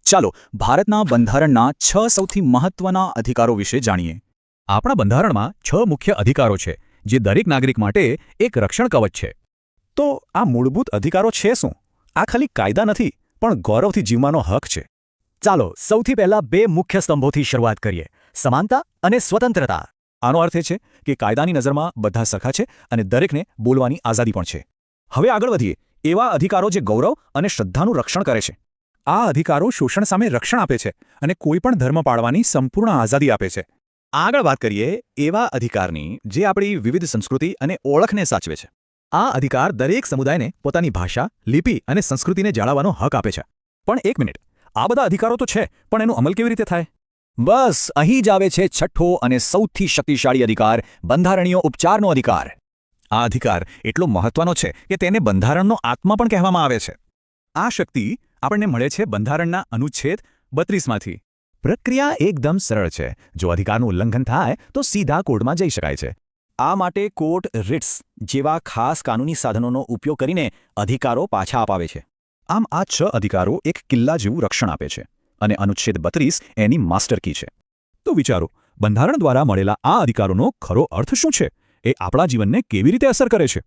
ચાલો ભારતના બંધારણના 6 સૌથી મહત્વના અધિકારો વિશે જાણીએ. આપણા બંધારણમાં 6 મુખ્ય અધિકારો છે જે દરેક નાગરિક માટે એક રક્ષણ કવચ છે. તો આ મૂળભૂત અધિકારો છે શું? આ ખાલી કાયદા નથી, પણ ગૌરવથી જીવવાનો હક છે. ચાલો સૌથી પહેલા 2 મુખ્ય સ્તંભોથી શરૂઆત કરીએ: સમાનતા અને સ્વતંત્રતા. આનો અર્થ એ છે કે કાયદાની નજરમાં બધા સરખા છે અને દરેકને બોલવાની આઝાદી પણ છે. હવે આગળ વધીએ. એવા અધિકારો જે ગૌરવ અને શ્રદ્ધાનું રક્ષણ કરે છે. આ અધિકારો શોષણ સામે રક્ષણ આપે છે અને કોઈપણ ધર્મ પાળવાની સંપૂર્ણ આઝાદી આપે છે. આગળ વાત કરીએ એવા અધિકારની જે આપણી વિવિધ સંસ્કૃતિ અને ઓળખને સાચવે છે. આ અધિકાર દરેક સમુદાયને પોતાની ભાષા, લિપિ અને સંસ્કૃતિને જાળવવાનો હક આપે છે. પણ એક મિનિટ, આ બધા અધિકારો તો છે, પણ એનો અમલ કેવી રીતે થાય? બસ અહીં જ આવે છે છઠ્ઠો અને સૌથી શક્તિશાળી અધિકાર, બંધારણીય ઉપચારનો અધિકાર. આ અધિકાર એટલો મહત્વનો છે કે તેને બંધારણનો આત્મા પણ કહેવામાં આવે છે. આ શક્તિ આપણને મળે છે બંધારણના અનુચ્છેદ 32માંથી. પ્રક્રિયા એકદમ સરળ છે. જો અધિકારનું ઉલ્લંઘન થાય તો સીધા કોર્ટમાં જઈ શકાય છે. આ માટે કોર્ટ રિટ્સ જેવા ખાસ કાનૂની સાધનોનો ઉપયોગ કરીને અધિકારો પાછા અપાવે છે. આમ આ 6 અધિકારો એક કિલ્લા જેવું રક્ષણ આપે છે અને અનુચ્છેદ 32 એની માસ્ટર કી છે. તો વિચારો, બંધારણ દ્વારા મળેલા આ અધિકારોનો ખરો અર્થ શું છે? એ આપણા જીવનને કેવી રીતે અસર કરે છે?